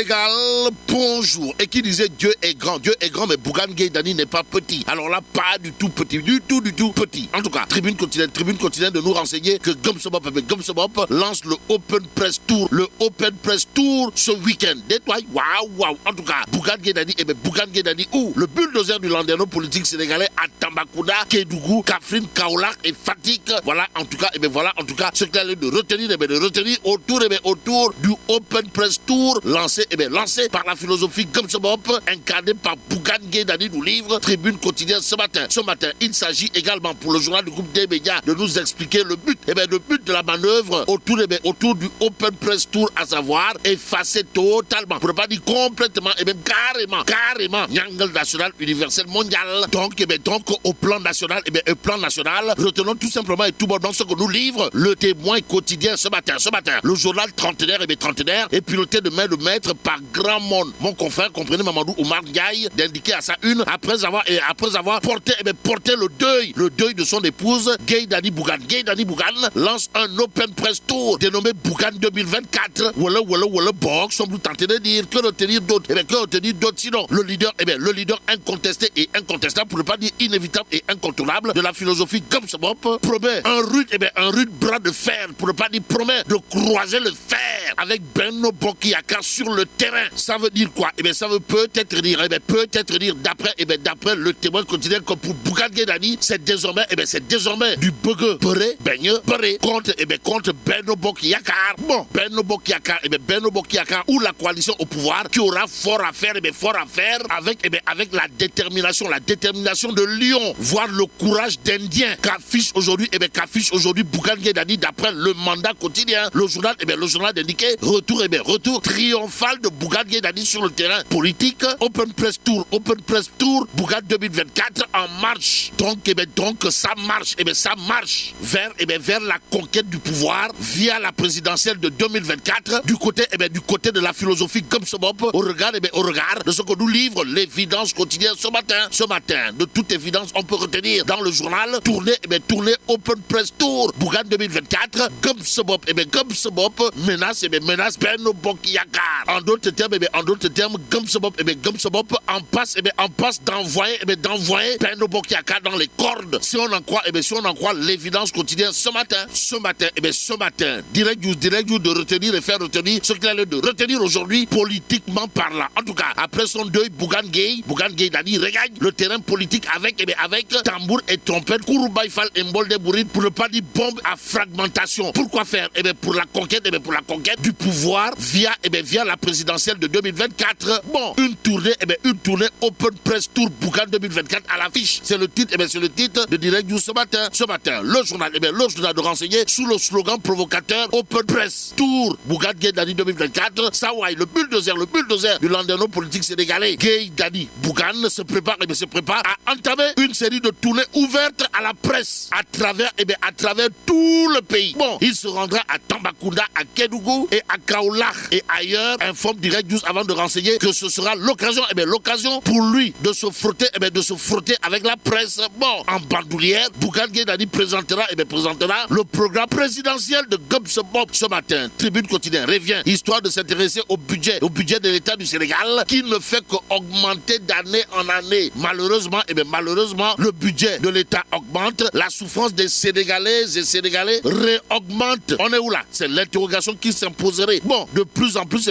Sénégal, bonjour. Et qui disait Dieu est grand, mais Bougane Gueye Dany n'est pas petit. Alors là, pas du tout petit, du tout petit. En tout cas, Tribune continue de nous renseigner que Gumsebop lance le Open Press Tour. Le Open Press Tour ce week-end. Détoile, waouh. En tout cas, Bougane Gueye Dany, où le bulldozer du landerneau politique sénégalais à Tambacounda, Kédougou, Kaffrine, Kaolack et Fatick. Voilà, en tout cas, ce qu'il a de retenir autour du Open Press Tour lancé par la philosophie Gumsebop, incarné par Bougane Gueye Dany, nous livre Tribune quotidienne ce matin. Ce matin, il s'agit également pour le journal du groupe des médias de nous expliquer le but de la manœuvre autour du Open Press Tour, à savoir effacer totalement, pour ne pas dire complètement, et même carrément, Nyangal national universel mondial. Donc au plan national, retenons tout simplement et tout bonnement ce que nous livre le Témoin quotidien ce matin. Le journal trentenaire est piloté de main de maître par grand monde. Mon confrère, comprenez Mamadou Oumar Ndiaye, d'indiquer à sa une, après avoir porté le deuil de son épouse, Gueye Dany Bougane. Gueye Dany Bougane lance un Open Press Tour dénommé Bougane 2024. Voilà, box, sommes-nous tentés de dire, que retenir d'autres? Sinon, le leader incontesté et incontestable, pour ne pas dire inévitable et incontournable, de la philosophie Gumsebop, promet un rude bras de fer, pour ne pas dire promet de croiser le fer avec Benno Bokk Yakaar sur le terrain. Ça veut dire quoi? Ça veut peut-être dire d'après le Témoin quotidien, que pour Bougane Gueye Dany, c'est désormais du beurré contre Benno Bokk Yakaar. Bon, Benno Bokk Yakaar ou la coalition au pouvoir, qui aura fort à faire avec la détermination de Lion, voire le courage d'Indien qu'affiche aujourd'hui Bougane Gueye Dany d'après le Mandat quotidien. Le journal d'indiquer retour triomphal de Bougane Gueye Dany sur le terrain politique. Open Press Tour Bougane 2024 en marche. Donc ça marche vers la conquête du pouvoir via la présidentielle de 2024 du côté de la philosophie Gumsebop, au regard de ce que nous livre l'évidence quotidienne ce matin. De toute évidence, on peut retenir dans le journal tourner Open Press Tour Bougane 2024. Gumsebop menace Benno Bokk Yakaar. En d'autres termes, Gumsebop en passe d'envoyer Benno Bokk Yakaar dans les cordes. Si on en croit l'évidence quotidienne ce matin, direct news de retenir et faire retenir ce qu'il a de retenir aujourd'hui politiquement parlant. En tout cas, après son deuil, Bougane Gueye Dany regagne le terrain politique avec tambour et trompette, Kouroubaï Fall et Mbolde Bouride, pour ne pas dire bombe à fragmentation. Pourquoi faire? Pour la conquête du pouvoir via la présidentielle de 2024. Bon, une tournée Open Press Tour Bougane 2024 à l'affiche. C'est le titre de Direct News ce matin. Le journal de renseigner sous le slogan provocateur Open Press Tour Bougane Gueye Dany 2024. Sawai, le bulldozer du landerneau politique sénégalais, Gueye Dany Bougane se prépare à entamer une série de tournées ouvertes à la presse à travers tout le pays. Bon, il se rendra à Tambacounda, à Kédougou et à Kaolack et ailleurs, informe Direct News avant de renseigner que ce sera l'occasion pour lui de se frotter avec la presse. Bon, en bandoulière, Bougane Gueye Dany présentera le programme présidentiel de Gumsebop ce matin. Tribune quotidien revient, histoire de s'intéresser au budget de l'État du Sénégal, qui ne fait qu'augmenter d'année en année. Malheureusement, le budget de l'État augmente, la souffrance des Sénégalaises et Sénégalais réaugmente. On est où là? C'est l'interrogation qui s'imposerait. Bon, de plus en plus,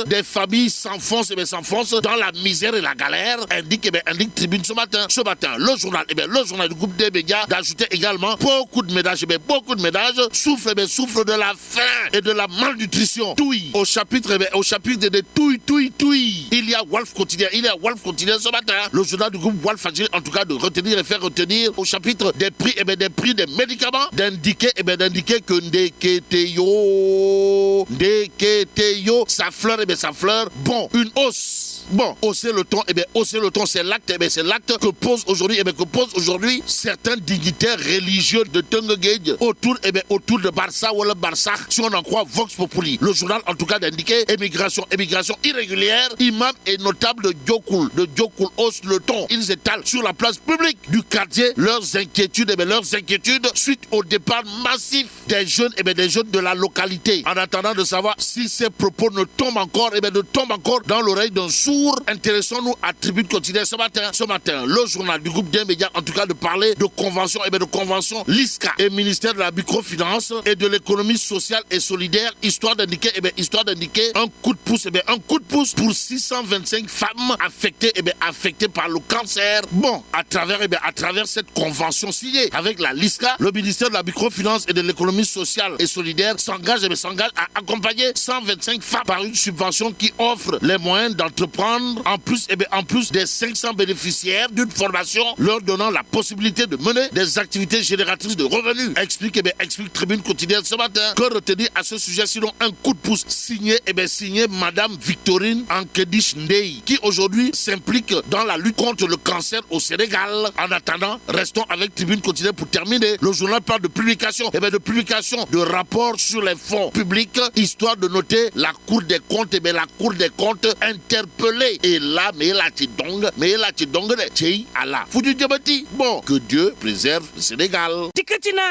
des familles s'enfoncent dans la misère et la galère, indique Tribune ce matin. Le journal du groupe des médias d'ajouter également beaucoup de ménages souffrent de la faim et de la malnutrition. Touille. Au chapitre des touille. Il y a Walf quotidien ce matin. Le journal du groupe Walf agit en tout cas de retenir et faire retenir au chapitre des prix des médicaments, d'indiquer que Ndeketeyo, sa fleur, bon, une hausse Bon, hausser le ton, c'est l'acte, c'est l'acte que pose aujourd'hui certains dignitaires religieux de Tengegej autour de Barça ou le Barça, si on en croit Vox Populi. Le journal, en tout cas, d'indiquer émigration irrégulière, imam et notable de Diokoul haussent le ton. Ils étalent sur la place publique du quartier leurs inquiétudes suite au départ massif des jeunes de la localité. En attendant de savoir si ces propos ne tombent encore dans l'oreille d'un sourd. Intéressons-nous à Tribune Quotidienne ce matin, le journal du groupe des médias, en tout cas, de parler de convention, LISCA et ministère de la microfinance et de l'économie sociale et solidaire, histoire d'indiquer un coup de pouce pour 625 femmes affectées par le cancer. Bon, à travers cette convention signée avec la LISCA, le ministère de la microfinance et de l'économie sociale et solidaire s'engage à accompagner 125 femmes par une subvention qui offre les moyens d'entreprendre en plus des 500 bénéficiaires d'une formation leur donnant la possibilité de mener des activités génératrices de revenus. Explique Tribune Quotidienne ce matin. Que retenir à ce sujet sinon un coup de pouce signé Madame Victorine Ankedish Ndei, qui aujourd'hui s'implique dans la lutte contre le cancer au Sénégal. En attendant, restons avec Tribune Quotidienne pour terminer. Le journal parle de publication de rapports sur les fonds publics, histoire de noter la Cour des comptes, la Cour des comptes interpellée. Et là, mais là, bon, que Dieu préserve le Sénégal. Dikkatina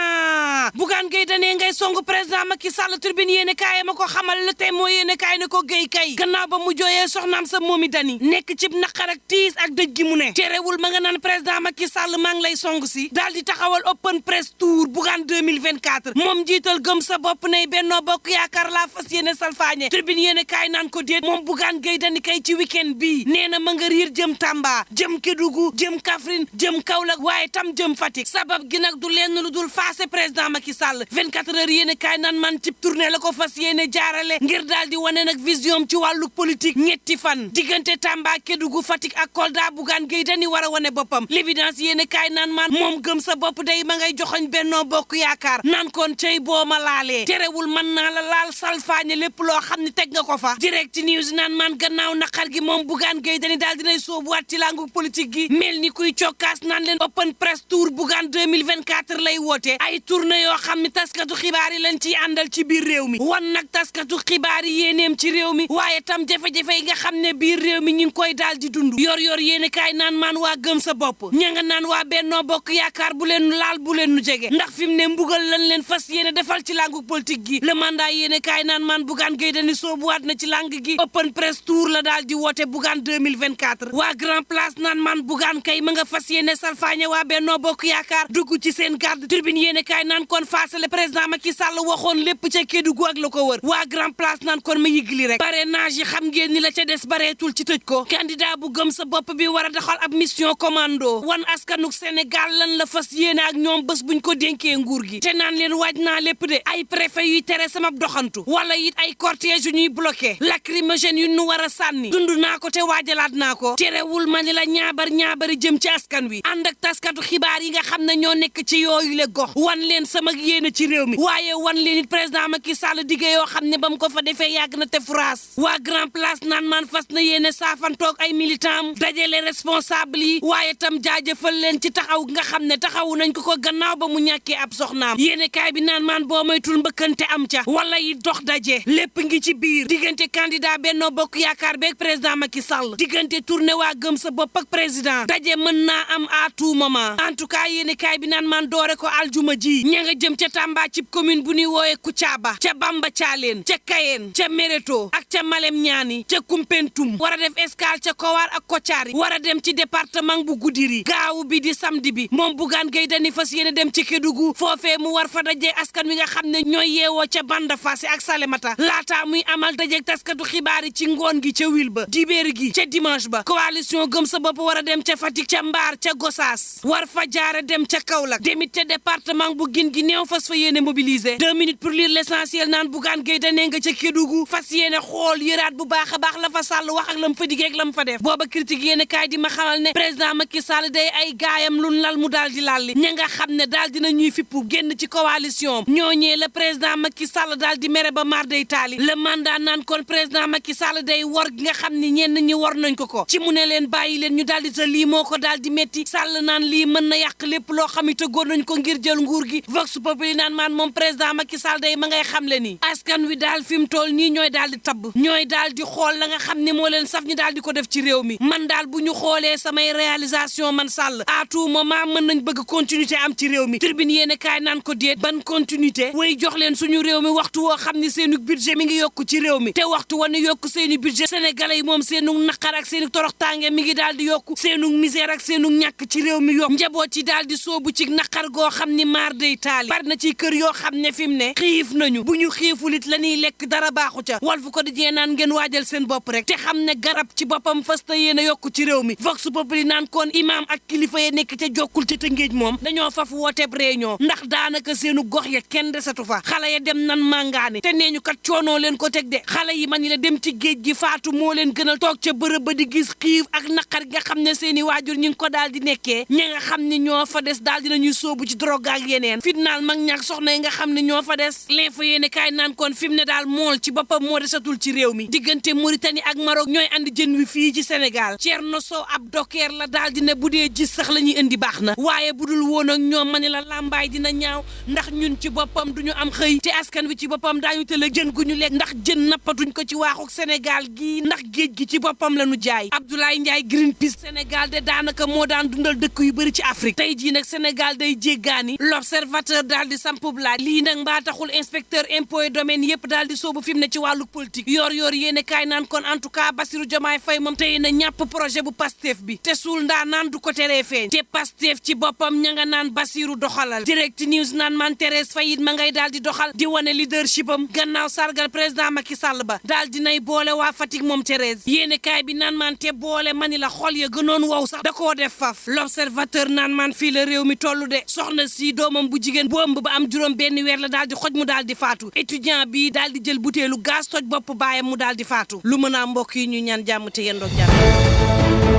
Bougane Gueye Dany ngay songu président Macky Sall. Tribune yéene kaay ma ko xamal Le Témoin yéene kaay ne ko Gueye kay gannaaw ba mu jooyee soxnaam sa Momi Dany nekk ci naqar ak tiis ak dëj gi mu ne terewul ma nga naan président Macky Sall maa ngi lay song si daal di taxawal open press tour Bougane 2024 moom jiital gëm sa bopp ne Benno Bokk Yaakaar laa fas yéene salfaañe. Tribune yéene kaay naan ko déet moom Bougane Gueye Dany kay ci week-end bii nee na ma nga riir jëm Tamba jëm Kédougou jëm Kaffrine jëm Kaolack waaye tam jëm Fatick sabab gi nag du lenn lu dul faase président Macky Sall. 24 heures yéene kaay naan man ci tournée la ko fas yéene jaarale ngir daal di wane nag vision ci wàllu politique ñetti fan diggante Tamba Kédougou Fatick ak Kolda Bougane Gueye Dany war a wane boppam. L'évidence yéene kaay naan man moom gëm sa bopp day ma ngay joxoñ Benno Bokk Yaakaar naan kon cey boo ma laalee terewul mën naa la laal salfaañe lépp loo xam ne teg nga ko fa. Direct News naan man gannaaw naqar gi moom Bougane Gueye Dany daal dinay soobuwaat ci langu politique gi mel ni kuy cokkaas naan leen open press tour Bougane 2024 lay woote ay tournée yoo xam ne taskatu xibaar yi lañ ciy àndal ci biir réew mi wan nag taskatu xibaar yi yéeneem ci réew mi waaye tam jafe-jafe yi nga xam ne biir réew mi ñu ngi koy daal di dund yor yéene kaay naan maan waa gëm sa bopp ña nga naan waa Benno Bokk Yaakaar bu leen laal bu leen nu jege ndax fi mu ne mbugal lañ leen fas yéene defal ci langu politique gi. Le Mandat yéene kaay naan maan Bougane Gueye Dany soobuwaat na ci lang gi open press tour la daal di woote Bougane 2024 waa Grand Place naan maan Bougane kay ma nga fas yéene salfaañe waa Benno Bokk Yaakaar dugg ci seen garde. Tribune yéene kaay naan kon face le président Macky Sall waxoon lépp ca Kédougou ak la ko wër waa Grand Place naan kon ma yigli rek parrainage yi xam ngeen ni la ca des bareetul ci tëj ko candidat bu gëm sa bopp bi war a doxal ab mission commando wan askanuk Sénégal lan la fas yéene ak ñoom bés buñ ko dénkee nguur gi te naan leen waaj naa lépp de ay préfet yuy tere sama doxantu wala it ay cortège yu ñuy bloqué lacrymogène yu nu war a sànni dund naa ko te waajalaat naa ko terewul ma ni la ñaabari jëm ci askan wi ànd ak taskatu xibaar yi nga xam ne ñoo nekk ci yooyu le gox wan leen sama yéene ci réew mi waaye wan leen it président Macky Sall diggé yoo xam ne ba mu ko fa defee yàgg na te France waa Grand Place naan maan fas na yéene saafantoog ay militant dajale responsable yi waaye tam jaajëfal leen ci taxaw nga xam ne taxawu nañ ko gannaaw ba mu ñàkkee ab soxnaam yéene kaay bi naan maan boo moytul mbëkkante am ca wala yi dox daje lépp ngi ci biir diggante candidat Benno Bokk Yaakaar beeg président Macky Sall diggante tournée waa gëm sa bopp ak président daje mën naa am à tout moment en tout cas yéene kaay bi naan maan doore ko aljuma ji ña nga jëm ca Tamba ci commune bu ñuy wooye Koutiaba ca Bamba Thialène ca Kayeen ca Méréto ak ca Malem Niani ca Koumpentoum war a def escale ca Kowar ak Kotiari war a dem ci département bu Goudiri gaawu bi di samedi bi moom Bougane Gueye Dany fas yéene dem ci Kédougou foofee mu war fa daje askan wi nga xam ne ñooy yeewoo ca Banda Fassé ak Salémata laataa muy amal dajeeg taskatu xibaar yi ci ngoon gi ca wil ba dibéer gi ca dimanche ba coalition gëm sa bopp war a dem ca Fatick ca Mbaar ca Gossas war fa jaare dem ca Kaolack demit ca département bu Guinguinéo fas fa yéene mobiliser 2 minutes pour lire l'essentiel naan Bougane Gueye Dany nga ca Kédougou fas yéene xool yëraat bu baax a baax la fa Sall wax ak lam fa diggee ak lam fa def booba critique yéene kaay di ma xamal ne président Macky Sall day ay gaayam lu lal mu daal di lalli ña nga xam ne daal dina ñuy fippu génn ci coalition ñooñee la président Macky Sall daal di mere ba mar day taali le mandat naan kon président Macky Sall day wor gi nga xam ni ñenn ñi war nañ ko ci mu ne leen bàyyi leen ñu daal di te lii moo ko daal di métti Sall naan lii mën na yàq lépp loo xam ne tëggoon nañ ko ngir jël nguur gi Vox Populi naan maan moom président Macky Sall day ma ngay xam le ni askan wi daal fi mu toll nii ñooy daal di tabb ñooy daal di xool la nga xam ne moo leen saf ñu daal di ko def ci réew mi man daal bu ñu xoolee samay réalisation man Sall à tout moment mën nañ bëgg continuité am ci réew mi Tribune yéen kaay naan ko déet ban continuité way jox leen suñu réew mi waxtu woo xam ne seenu budget mi ngi yokku ci réew mi te waxtu wa ni yokku seeni budget sénégalais yi moom seenu naqar ak seeni toroxtaange mi ngi daal di yokku seenu misère ak seenu ñàkk ci réew mi yokku njaboot ci daal di soobu ci naqar goo xam ni maar day taali bari na ci kër yoo xam ne fi mu ne xiif nañu bu ñu xiifulit la ñuy lekk dara baaxu ca Walf Quotidien naan ngeen waajal seen bopp rek te xam ne garab ci boppam fasta yéen a yokku ci réew mi Vox Populi naan kon imaam ak kilifa ya nekk ca jokkul te Tëngéej moom dañoo faf wooteeb réunion ndax daanaka seenu gox ya kenn desatu fa xale ya dem nan màngaani te nee ñu kat coonoo leen ko teg de xale yi man ñi la dem ci géej gi faatu moo leen gënal toog ca bërëb ba di gis xiif ak naqar nga xam ne seeni waajur ñi ngi ko daal di nekkee ñi nga xam ne ñoo fa des daal dinañuy sóobu ci drogue ak yeneen fitnaal mag ñaak soxna yi nga xam ne ñoo fa des l'info yéene kaay naan kon fi mu ne daal mool ci boppam moo desatul ci réew mi diggante Mauritanie ak Maroc ñooy andi jën wi fii ci Sénégal Thierno Sow ab dokeer la daal di ne bu dee gis sax la ñuy indi baax na waaye bu dul woon ak ñoom ma ne la làmbaay dina ñaaw ndax ñun ci boppam duñu am xëy te askan wi ci boppam daañu tële jën gu ñu lekk ndax jën nappatuñ ko ci waaxuk Sénégal gii ndax géej gi ci boppam la ñu jaay Abdoulaye Ndiaye Greenpeace Sénégal de daanaka moo daan dundal dëkk yu bëri ci Afrique tey jii nag Sénégal day jéggaani l'observateur daal di sampub laaj lii nag mbaa taxul inspecteur impôt et domaine yëpp daal di soobu fi mu ne ci wàllu politique yor yéene kaay naan kon en tout cas Bassirou Diomaye Faye moom tey na ñàpp projet bu Pastef bi te suul ndaa naan du ko teree feeñ te Pastef ci boppam ña nga naan Bassirou doxalal Direct News naan man Thérèse Faye it ma ngay daal di doxal di wane leadership am gannaaw sargal président Macky Sall ba daal dinay boole waa Fatick moom Thérèse yéene kaay bi naan man te boole mani la xol ya gënoon wow sax da koo def faf l'observateur naan man fii la réew mi tollu de soxna si doomam bu jigéen bu ëmb ba am juróom benn weer la daal di xoj mu daal di faatu étudiant bi daal di jël butéelu gaz toj bopp baayam mu daal di faatu lu mën a mbokk yi ñu ñaan jàmm te yendoo jàmm